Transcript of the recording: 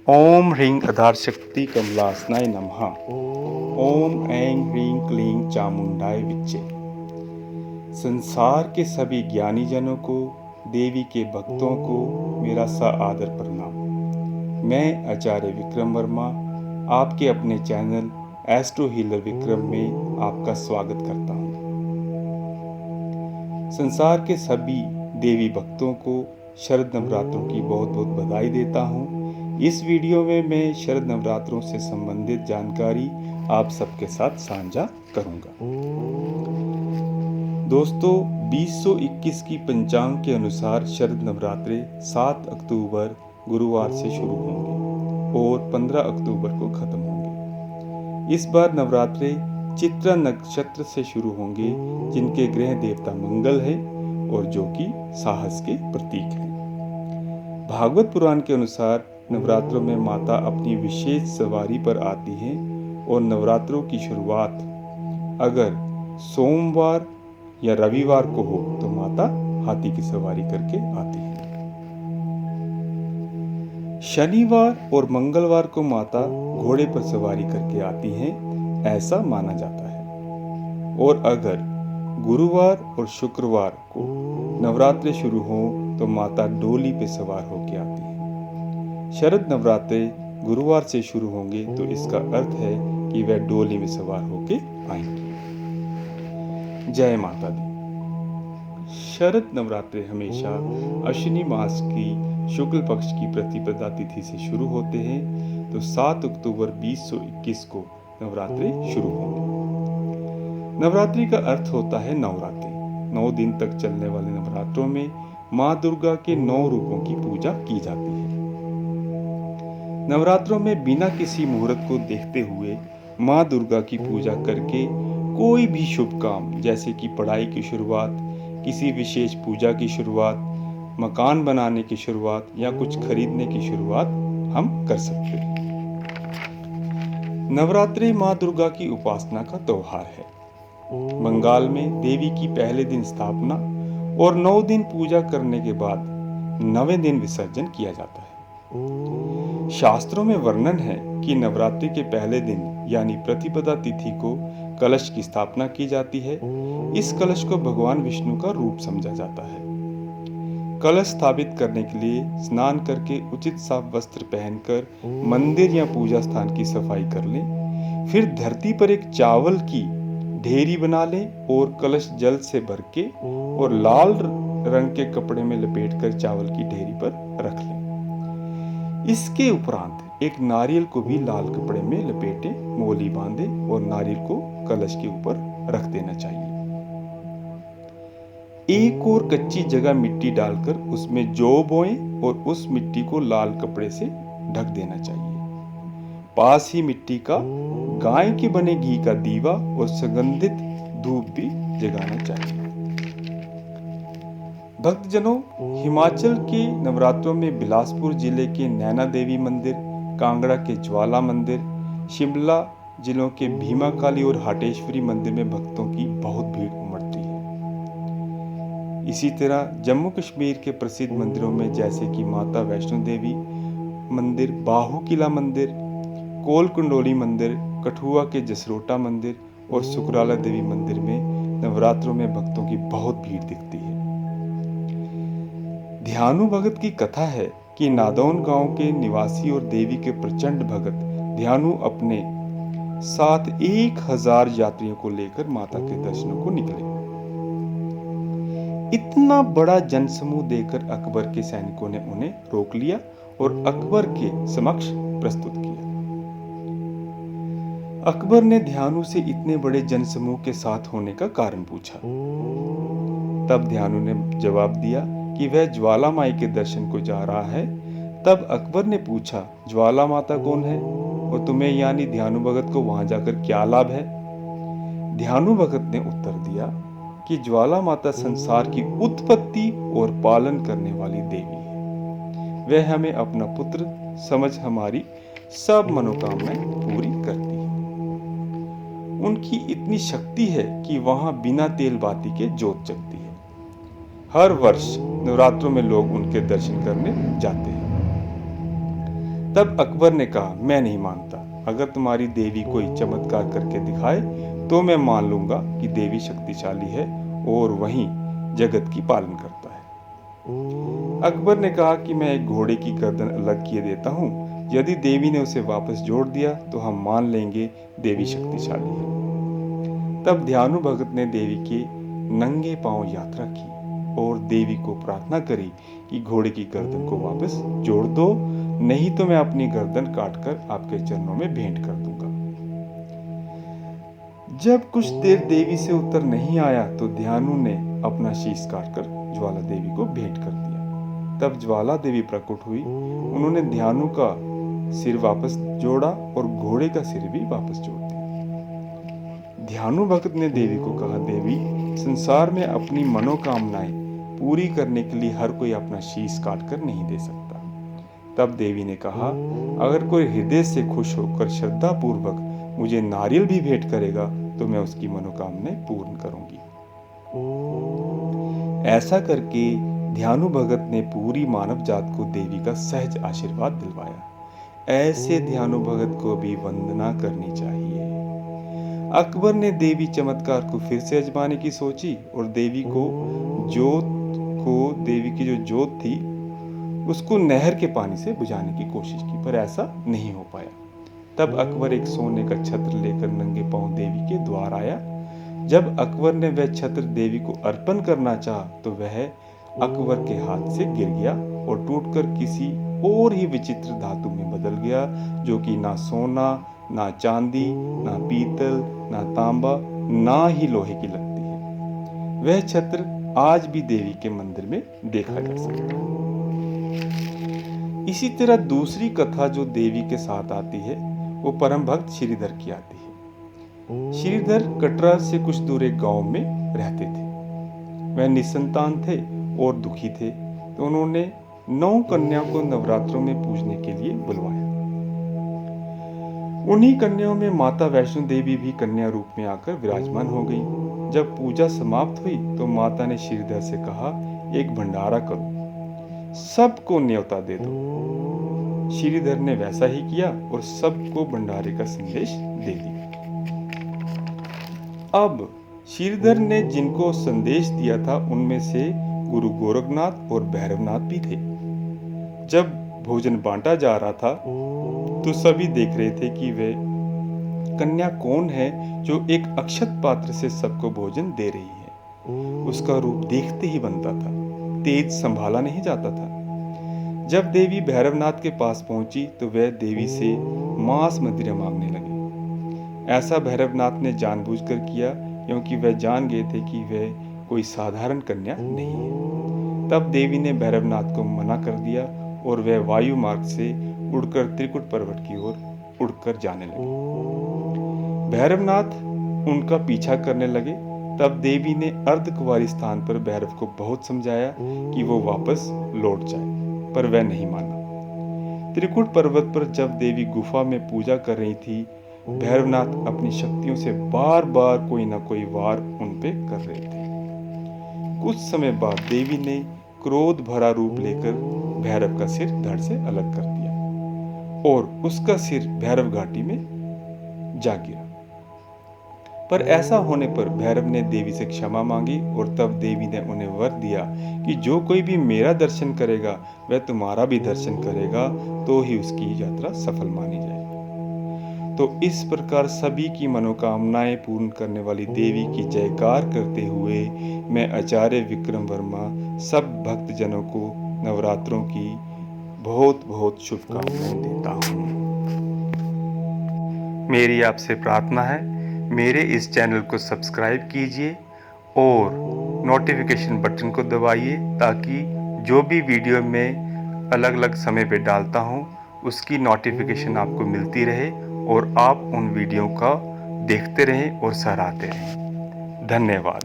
ओम ह्रीं आधार शक्ति कमलासनाय नमः। ओम ऐं ह्रीं क्लीं चामुंडाय विच्चे। संसार के सभी ज्ञानी जनों को, देवी के भक्तों को मेरा आदर प्रणाम। मैं आचार्य विक्रम वर्मा आपके अपने चैनल एस्ट्रो हीलर विक्रम में आपका स्वागत करता हूँ। संसार के सभी देवी भक्तों को शरद नवरात्रों की बहुत बहुत बधाई देता हूँ। इस वीडियो में मैं शरद नवरात्रों से संबंधित जानकारी आप सबके साथ साझा करूंगा। दोस्तों, 2021 की पंचांग के अनुसार शरद नवरात्रे 7 अक्टूबर गुरुवार से शुरू होंगे और 15 अक्टूबर को खत्म होंगे। इस बार नवरात्रे चित्रा नक्षत्र से शुरू होंगे, जिनके ग्रह देवता मंगल है और जो कि साहस के प्रतीक हैं। भागवत पुराण के अनुसार नवरात्रों में माता अपनी विशेष सवारी पर आती हैं और नवरात्रों की शुरुआत अगर सोमवार या रविवार को हो तो माता हाथी की सवारी करके आती है। शनिवार और मंगलवार को माता घोड़े पर सवारी करके आती हैं, ऐसा माना जाता है। और अगर गुरुवार और शुक्रवार को नवरात्रे शुरू हो तो माता डोली पे सवार होकर आती है। शरद नवरात्रे गुरुवार से शुरू होंगे तो इसका अर्थ है कि वह डोली में सवार होकर आएंगे। जय माता दी। शरद नवरात्रे हमेशा अश्विनी मास की शुक्ल पक्ष की प्रतिपदा तिथि से शुरू होते हैं, तो 7 अक्टूबर 2021 को नवरात्रे शुरू होंगे। नवरात्रि का अर्थ होता है नवरात्रि। 9 दिन तक चलने वाले नवरात्रों में माँ दुर्गा के 9 रूपों की पूजा की जाती है। नवरात्रों में बिना किसी मुहूर्त को देखते हुए माँ दुर्गा की पूजा करके कोई भी शुभ काम, जैसे कि पढ़ाई की शुरुआत, किसी विशेष पूजा की शुरुआत, मकान बनाने की शुरुआत या कुछ खरीदने की शुरुआत हम कर सकते हैं। नवरात्रि माँ दुर्गा की उपासना का त्योहार है। बंगाल में देवी की पहले दिन स्थापना और 9 दिन पूजा करने के बाद 9वें दिन विसर्जन किया जाता है। शास्त्रों में वर्णन है कि नवरात्रि के पहले दिन यानी प्रतिपदा तिथि को कलश की स्थापना की जाती है। इस कलश को भगवान विष्णु का रूप समझा जाता है। कलश स्थापित करने के लिए स्नान करके उचित साफ वस्त्र पहनकर मंदिर या पूजा स्थान की सफाई कर लें। फिर धरती पर एक चावल की ढेरी बना लें और कलश जल से भर के और लाल रंग के कपड़े में लपेटकर चावल की ढेरी पर रख लें। इसके उपरांत एक नारियल को भी लाल कपड़े में लपेटे, मोली बांधे और नारियल को कलश के ऊपर रख देना चाहिए। एक और कच्ची जगह मिट्टी डालकर उसमें जौ बोएं और उस मिट्टी को लाल कपड़े से ढक देना चाहिए। पास ही मिट्टी का गाय के बने घी का दीवा और सुगंधित धूप भी जगाना चाहिए। भक्तजनों, हिमाचल के नवरात्रों में बिलासपुर जिले के नैना देवी मंदिर, कांगड़ा के ज्वाला मंदिर, शिमला जिलों के भीमा काली और हाटेश्वरी मंदिर में भक्तों की बहुत भीड़ उमड़ती है। इसी तरह जम्मू कश्मीर के प्रसिद्ध मंदिरों में जैसे कि माता वैष्णो देवी मंदिर, बाहू किला मंदिर, कोल कुंडोली मंदिर, कठुआ के जसरोटा मंदिर और सुकराला देवी मंदिर में नवरात्रों में भक्तों की बहुत भीड़ दिखती है। ध्यानु भगत की कथा है कि नादौन गांव के निवासी और देवी के प्रचंड भगत ध्यानु अपने साथ 1000 यात्रियों को लेकर माता के दर्शनों को निकले। इतना बड़ा जनसमूह देखकर अकबर के सैनिकों ने उन्हें रोक लिया और अकबर के समक्ष प्रस्तुत किया। अकबर ने ध्यानु से इतने बड़े जनसमूह के साथ होने का कारण पूछा। तब ध्यानु ने जवाब दिया कि वह ज्वाला माई के दर्शन को जा रहा है। तब अकबर ने पूछा, ज्वाला माता कौन है और तुम्हें यानी ध्यानु भगत को वहां जाकर क्या लाभ है? ध्यानु भगत ने उत्तर दिया कि ज्वाला माता संसार की उत्पत्ति और पालन करने वाली देवी है। वह हमें अपना पुत्र समझ हमारी सब मनोकामनाएं पूरी करती है। उनकी इतनी शक्ति है कि वहां बिना तेल बाती के जोत जगती है। हर वर्ष नवरात्रों में लोग उनके दर्शन करने जाते हैं। तब अकबर ने कहा, मैं नहीं मानता। अगर तुम्हारी देवी कोई चमत्कार करके दिखाए तो मैं मान लूंगा कि देवी शक्तिशाली है और वहीं जगत की पालन करता है। अकबर ने कहा कि मैं एक घोड़े की गर्दन अलग किए देता हूँ। यदि देवी ने उसे वापस जोड़ दिया तो हम मान लेंगे देवी शक्तिशाली है। तब ध्यानु भगत ने देवी के नंगे पांव यात्रा की और देवी को प्रार्थना करी कि घोड़े की गर्दन को वापस जोड़ दो, नहीं तो मैं अपनी गर्दन काटकर आपके चरणों में भेंट कर दूंगा। जब कुछ देर देवी से उत्तर नहीं आया तो ध्यानु ने अपना शीश काटकर ज्वाला देवी को भेंट कर दिया। तब ज्वाला देवी प्रकट हुई। उन्होंने ध्यानु का सिर वापस जोड़ा और घोड़े का सिर भी वापस जोड़ दिया। ध्यानु भगत ने देवी को कहा, देवी, संसार में अपनी मनोकामनाएं पूरी करने के लिए हर कोई अपना शीश काटकर नहीं दे सकता। तब देवी ने कहा, अगर कोई हृदय से खुश होकर श्रद्धा पूर्वक मुझे नारियल भी भेंट करेगा तो मैं उसकी मनोकामनाएं पूर्ण करूंगी। ऐसा करके ध्यानु भगत ने पूरी मानव जात को देवी का सहज आशीर्वाद दिलवाया। ऐसे ध्यानु भगत को भी वंदना करनी चाहिए। अकबर ने देवी चमत्कार को फिर से आजमाने की सोची और देवी की जो जोत थी उसको नहर के पानी से बुझाने की कोशिश की, पर ऐसा नहीं हो पाया। तब अकबर एक सोने का छत्र लेकर नंगे पांव देवी के द्वार आया। जब अकबर ने वह छत्र देवी को अर्पण करना चाहा तो वह अकबर के हाथ से गिर गया और टूटकर किसी और ही विचित्र धातु में बदल गया, जो कि ना सोना, ना चांदी, ना पीतल, ना तांबा, ना ही लोहे की लगती है। वह छत्र आज भी देवी के मंदिर में देखा जा सकता है। इसी तरह दूसरी कथा जो देवी के साथ आती है वो परम भक्त श्रीधर की आती है। श्रीधर कटरा से कुछ दूर एक गांव में रहते थे। वह निसंतान थे और दुखी थे, तो उन्होंने 9 कन्याओं को नवरात्रों में पूजने के लिए बुलवाया। उन्हीं कन्याओं में माता वैष्णो देवी भी कन्या रूप में आकर विराजमान हो गई। जब पूजा समाप्त हुई तो माता ने श्रीधर से कहा, एक भंडारा करो, सबको न्योता दे दो। श्रीधर ने वैसा ही किया और सबको भंडारे का संदेश दे दिया। अब श्रीधर ने जिनको संदेश दिया था उनमें से गुरु गोरखनाथ और भैरवनाथ भी थे। जब भोजन बांटा जा रहा था तो सभी देख रहे थे कि वे कन्या कौन है जो एक अक्षत पात्र से सबको भोजन दे रही है। उसका रूप देखते ही बनता था, तेज संभाला नहीं जाता था। जब देवी भैरवनाथ के पास पहुंची तो वह देवी से मांस मदिरा मांगने लगे। ऐसा भैरवनाथ ने जानबूझकर किया क्योंकि वह जान गए थे कि वह कोई साधारण कन्या नहीं है। तब देवी ने भैरवनाथ को मना कर दिया और वह वायु मार्ग से उड़कर त्रिकुट पर्वत की ओर उड़कर जाने लगे। भैरवनाथ उनका पीछा करने लगे। तब देवी ने अर्धकुंवारी स्थान पर भैरव को बहुत समझाया कि वो वापस लौट जाए, पर वह नहीं माना। त्रिकुट पर्वत पर जब देवी गुफा में पूजा कर रही थी, भैरवनाथ अपनी शक्तियों से बार बार कोई ना कोई वार उन पे कर रहे थे। कुछ समय बाद देवी ने क्रोध भरा रूप लेकर भैरव का सिर धड़ से अलग कर दिया और उसका सिर भैरव घाटी में जा गिरा। पर ऐसा होने पर भैरव ने देवी से क्षमा मांगी और तब देवी ने उन्हें वर दिया कि जो कोई भी मेरा दर्शन करेगा वह तुम्हारा भी दर्शन करेगा, तो ही उसकी यात्रा सफल मानी जाएगी। तो इस प्रकार सभी की मनोकामनाएं पूर्ण करने वाली देवी की जयकार करते हुए मैं आचार्य विक्रम वर्मा सब भक्तजनों को नवरात्रों की बहुत बहुत शुभकामनाएं देता हूँ। मेरी आपसे प्रार्थना है, मेरे इस चैनल को सब्सक्राइब कीजिए और नोटिफिकेशन बटन को दबाइए ताकि जो भी वीडियो मैं अलग अलग समय पे डालता हूँ उसकी नोटिफिकेशन आपको मिलती रहे और आप उन वीडियो का देखते रहें और सराहते रहें। धन्यवाद।